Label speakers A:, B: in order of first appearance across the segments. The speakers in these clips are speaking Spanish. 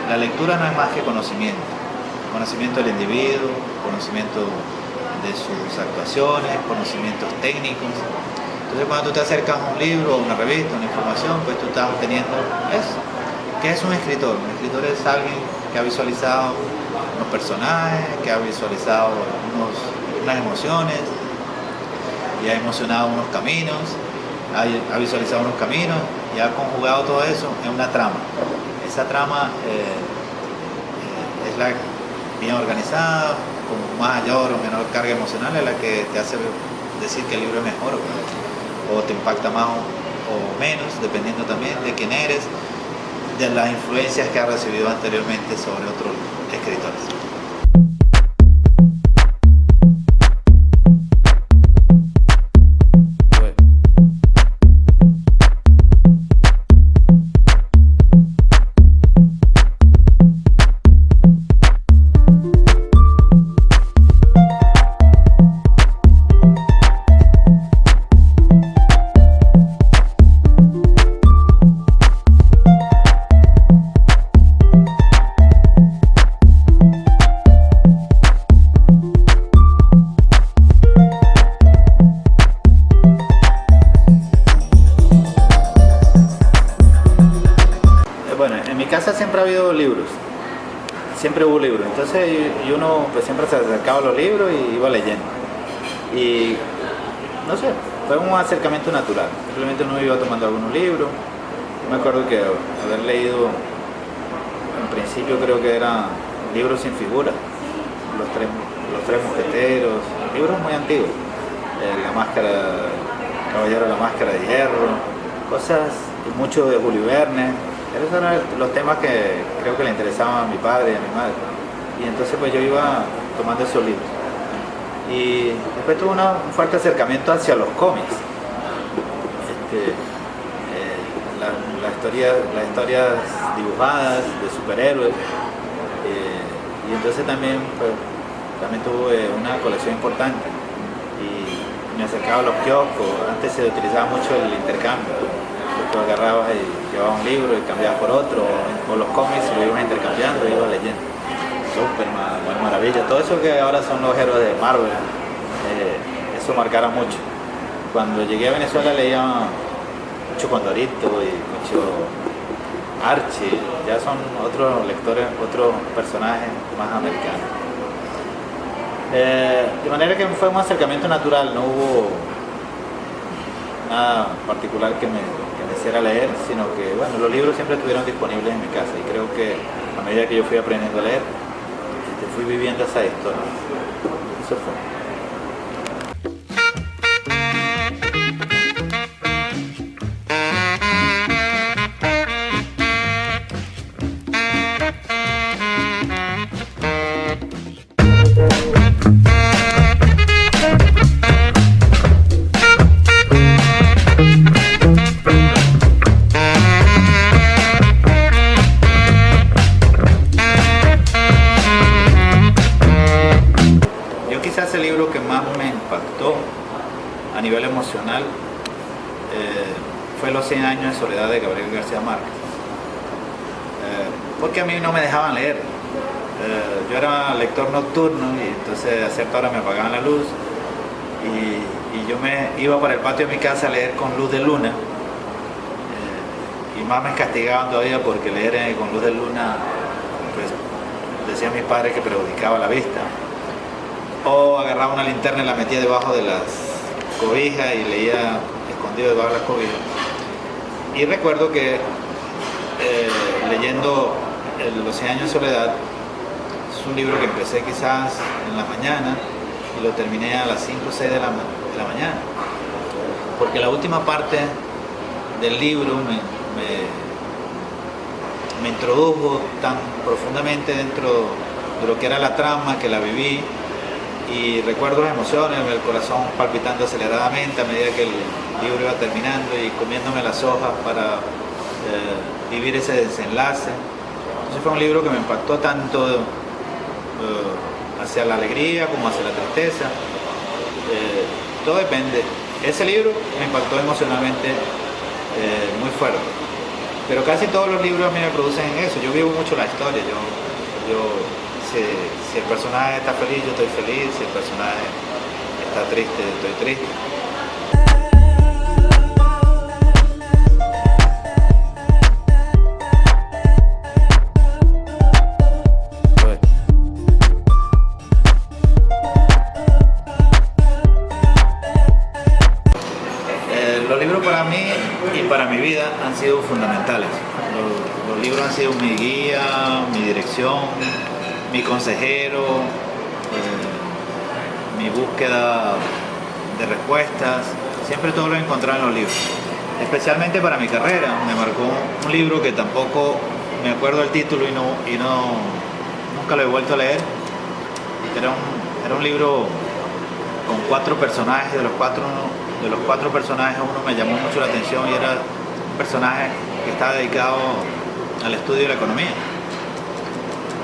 A: la lectura no es más que conocimiento. Conocimiento del individuo, conocimiento de sus actuaciones, conocimientos técnicos. Entonces cuando tú te acercas a un libro, a una revista, a una información, pues tú estás obteniendo eso. ¿Qué es un escritor? Un escritor es alguien que ha visualizado unos personajes, que ha visualizado unas emociones y ha emocionado unos caminos, ha visualizado unos caminos y ha conjugado todo eso en una trama. Esa trama es la bien organizada, con mayor o menor carga emocional, es la que te hace decir que el libro es mejor o te impacta más o menos, dependiendo también de quién eres, de las influencias que has recibido anteriormente sobre otros escritores. Bueno, en mi casa siempre ha habido libros, siempre hubo libros, entonces uno pues siempre se acercaba a los libros y iba leyendo. Y no sé, fue un acercamiento natural, simplemente uno iba tomando algunos libros. Yo me acuerdo que haber leído, en principio creo que eran libros sin figuras, los tres mosqueteros, libros muy antiguos, La Máscara, Caballero de la Máscara de Hierro, cosas, y mucho de Julio Verne. Esos eran los temas que creo que le interesaban a mi padre y a mi madre. Y entonces pues yo iba tomando esos libros. Y después tuve un fuerte acercamiento hacia los cómics. Las historias dibujadas de superhéroes. Y entonces también tuve una colección importante. Y me acercaba a los kioscos. Antes se utilizaba mucho el intercambio. Tú agarrabas y llevabas un libro y cambiabas por otro, o los cómics lo ibas intercambiando y ibas leyendo. Superman, Mujer Maravilla, todo eso que ahora son los héroes de Marvel, eso marcara mucho. Cuando llegué a Venezuela leía mucho Condorito y mucho Archie, ya son otros lectores, otros personajes más americanos. De manera que fue un acercamiento natural, no hubo nada particular que me hiciera leer, sino que bueno, los libros siempre estuvieron disponibles en mi casa y creo que a medida que yo fui aprendiendo a leer, fui viviendo esa historia. Eso fue. Quizás el libro que más me impactó a nivel emocional fue Los 100 años de soledad de Gabriel García Márquez, porque a mí no me dejaban leer. Yo era lector nocturno y entonces a cierta hora me apagaban la luz y yo me iba para el patio de mi casa a leer con luz de luna, y más me castigaban todavía porque leer con luz de luna, pues decían mis padres que perjudicaba la vista. O agarraba una linterna y la metía debajo de las cobijas y leía escondido debajo de las cobijas. Y recuerdo que leyendo Los 100 años de soledad, es un libro que empecé quizás en la mañana y lo terminé a las 5 o 6 de la mañana. Porque la última parte del libro me introdujo tan profundamente dentro de lo que era la trama, que la viví. Y recuerdo las emociones, el corazón palpitando aceleradamente a medida que el libro iba terminando y comiéndome las hojas para vivir ese desenlace. Entonces fue un libro que me impactó tanto hacia la alegría como hacia la tristeza. Todo depende. Ese libro me impactó emocionalmente muy fuerte. Pero casi todos los libros a mí me producen eso. Yo vivo mucho la historia. Si el personaje está feliz, yo estoy feliz. Si el personaje está triste, estoy triste. Los libros para mí y para mi vida han sido fundamentales. Los libros han sido mi guía, mi dirección, mi consejero, mi búsqueda de respuestas. Siempre todo lo he encontrado en los libros. Especialmente para mi carrera. Me marcó un libro que tampoco me acuerdo el título y nunca lo he vuelto a leer. Era un libro con 4 personajes. De los cuatro personajes, uno me llamó mucho la atención y era un personaje que estaba dedicado al estudio de la economía.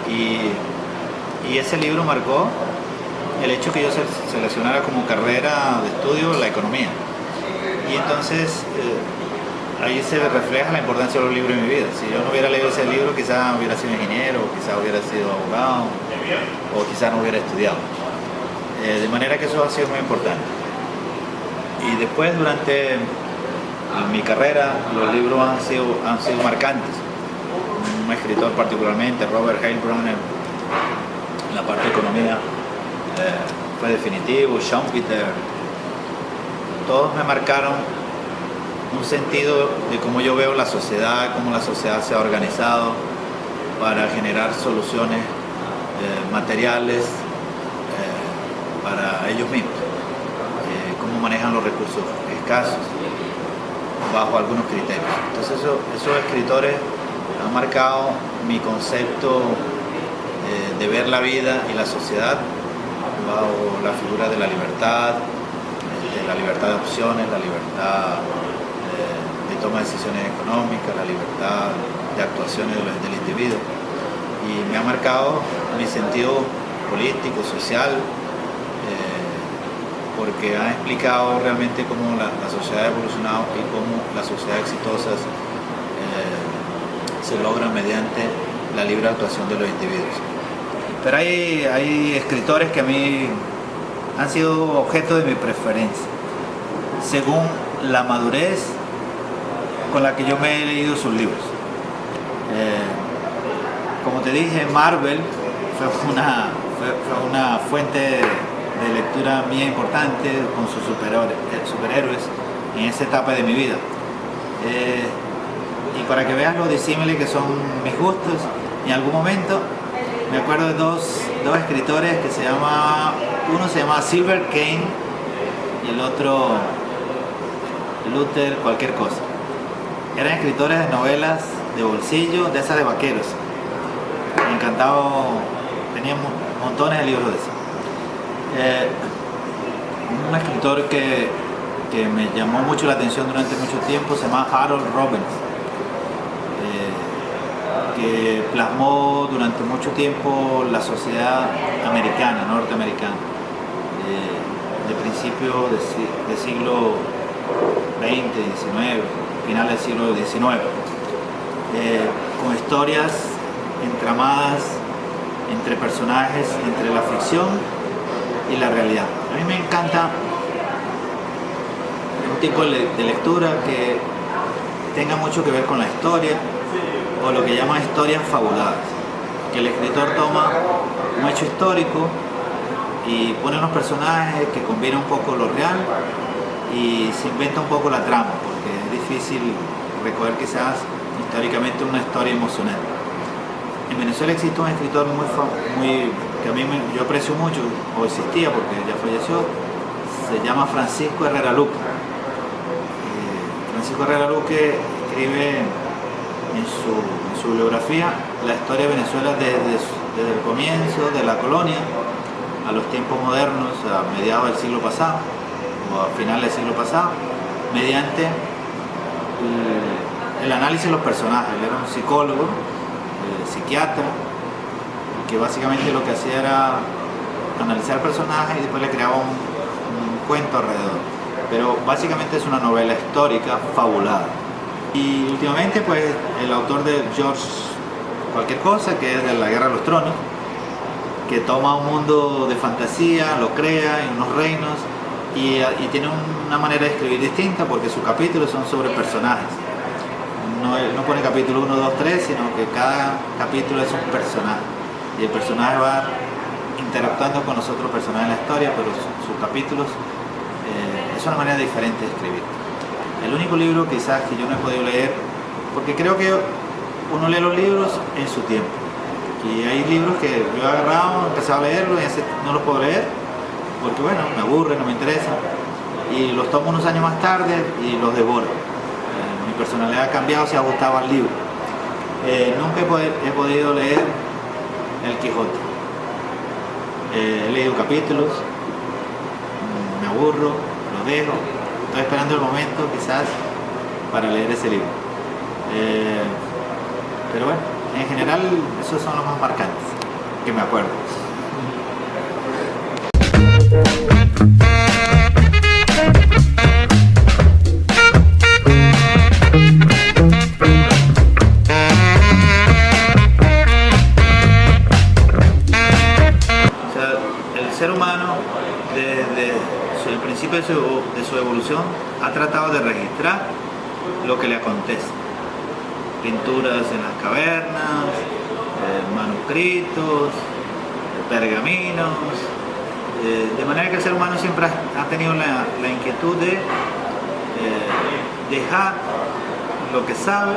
A: Y ese libro marcó el hecho que yo seleccionara como carrera de estudio la economía. Y entonces ahí se refleja la importancia de los libros en mi vida. Si yo no hubiera leído ese libro, quizás hubiera sido ingeniero, quizás hubiera sido abogado, o quizás no hubiera estudiado. De manera que eso ha sido muy importante. Y después, durante mi carrera, los libros han sido marcantes. Un escritor particularmente, Robert Heilbronn, en la parte de economía, fue definitivo. Schumpeter, todos me marcaron un sentido de cómo yo veo la sociedad, cómo la sociedad se ha organizado para generar soluciones materiales para ellos mismos. Cómo manejan los recursos escasos bajo algunos criterios. Entonces esos escritores han marcado mi concepto de ver la vida y la sociedad bajo la figura de la libertad de opciones, la libertad de toma de decisiones económicas, la libertad de actuaciones del individuo. Y me ha marcado mi sentido político, social, porque ha explicado realmente cómo la sociedad ha evolucionado y cómo las sociedades exitosas se logran mediante la libre actuación de los individuos. Pero hay escritores que a mí han sido objeto de mi preferencia, según la madurez con la que yo me he leído sus libros. Como te dije, Marvel fue una fuente de lectura mía importante con sus superhéroes en esa etapa de mi vida. Y para que veas lo disímiles que son mis gustos, en algún momento me acuerdo de dos escritores que uno se llama Silver Kane y el otro Luther cualquier cosa. Eran escritores de novelas de bolsillo, de esas de vaqueros. Me encantaba, teníamos montones de libros de esos. Un escritor que me llamó mucho la atención durante mucho tiempo se llama Harold Robbins, que plasmó durante mucho tiempo la sociedad americana, norteamericana, de principios del siglo XX, XIX, final del siglo XIX, con historias entramadas entre personajes, entre la ficción y la realidad. A mí me encanta un tipo de lectura que tenga mucho que ver con la historia, o lo que llaman historias fabuladas, que el escritor toma un hecho histórico y pone unos personajes que combinan un poco lo real y se inventa un poco la trama, porque es difícil recoger quizás históricamente una historia emocional. En Venezuela existe un escritor que a mí yo aprecio mucho, o existía porque ya falleció, se llama Francisco Herrera Luque. Francisco Herrera Luque escribe en su biografía la historia de Venezuela desde el comienzo de la colonia a los tiempos modernos, a mediados del siglo pasado o a finales del siglo pasado, mediante el análisis de los personajes. Él era un psicólogo, psiquiatra, que básicamente lo que hacía era analizar el personaje y después le creaba un cuento alrededor. Pero básicamente es una novela histórica fabulada. Y últimamente pues el autor de George cualquier cosa, que es de la Guerra de los Tronos, que toma un mundo de fantasía, lo crea en unos reinos y tiene una manera de escribir distinta porque sus capítulos son sobre personajes. No pone capítulo 1, 2, 3, sino que cada capítulo es un personaje y el personaje va interactuando con los otros personajes en la historia, pero sus capítulos es una manera diferente de escribir. El único libro quizás que yo no he podido leer, porque creo que uno lee los libros en su tiempo, y hay libros que yo he agarrado, he empezado a leerlos y no los puedo leer porque bueno, me aburren, no me interesan, y los tomo unos años más tarde y los devoro. Mi personalidad ha cambiado, se ha gustado al libro. Nunca he podido leer El Quijote. He leído capítulos, me aburro, lo dejo, estoy esperando el momento quizás para leer ese libro. Pero bueno, en general esos son los más marcantes que me acuerdo. O sea, el ser humano desde el principio de su evolución ha tratado de registrar lo que le acontece. Pinturas en las cavernas, manuscritos, pergaminos, de manera que el ser humano siempre ha tenido la inquietud de dejar lo que sabe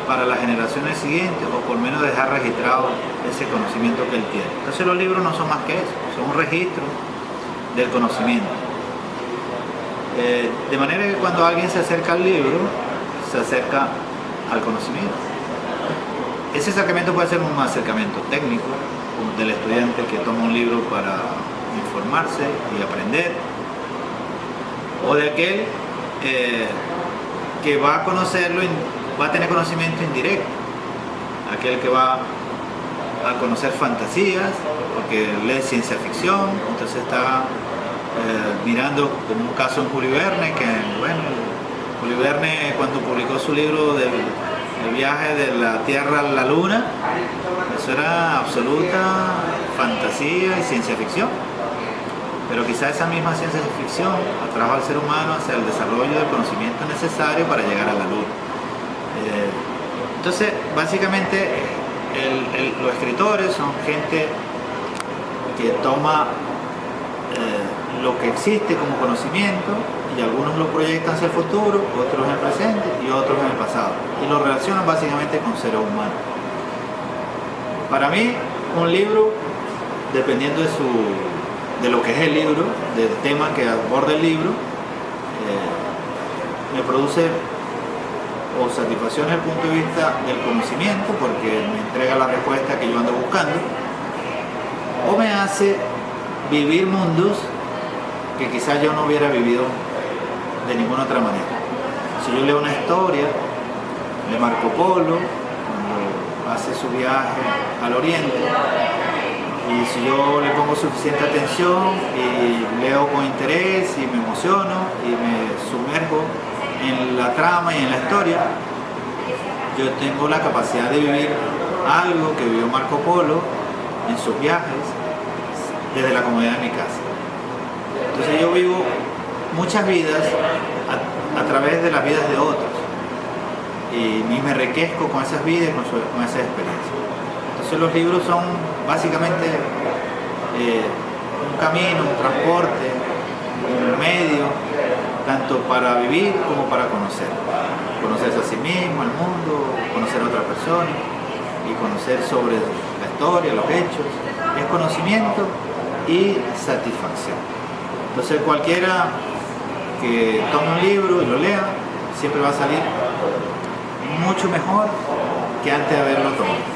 A: para las generaciones siguientes, o por lo menos dejar registrado ese conocimiento que él tiene. Entonces los libros no son más que eso, son un registro del conocimiento. De manera que cuando alguien se acerca al libro, se acerca al conocimiento. Ese acercamiento puede ser un acercamiento técnico, como del estudiante que toma un libro para informarse y aprender, o de aquel que va a conocerlo, va a tener conocimiento indirecto, aquel que va a conocer fantasías, porque lee ciencia ficción, entonces está mirando, como un caso en Julio Verne, que bueno, Julio Verne cuando publicó su libro del viaje de la Tierra a la Luna, eso era absoluta fantasía y ciencia ficción, pero quizá esa misma ciencia ficción atrajo al ser humano hacia el desarrollo del conocimiento necesario para llegar a la Luna. Entonces básicamente los escritores son gente que toma lo que existe como conocimiento y algunos lo proyectan hacia el futuro, otros en el presente y otros en el pasado, y lo relacionan básicamente con seres humanos. Para mí un libro, dependiendo de lo que es el libro, del tema que aborda el libro, me produce o satisfacción desde el punto de vista del conocimiento, porque me entrega la respuesta que yo ando buscando, o me hace vivir mundos que quizás yo no hubiera vivido de ninguna otra manera. Si yo leo una historia de Marco Polo, cuando hace su viaje al Oriente, y si yo le pongo suficiente atención y leo con interés y me emociono y me sumerjo en la trama y en la historia, yo tengo la capacidad de vivir algo que vivió Marco Polo en sus viajes desde la comodidad de mi casa. Entonces yo vivo muchas vidas a través de las vidas de otros y me enriquezco con esas vidas y con esas experiencias. Entonces los libros son básicamente un camino, un transporte, un medio, tanto para vivir como para conocer. Conocerse a sí mismo, al mundo, conocer a otras personas y conocer sobre la historia, los hechos. Es conocimiento y satisfacción. Entonces cualquiera que tome un libro y lo lea, siempre va a salir mucho mejor que antes de haberlo tomado.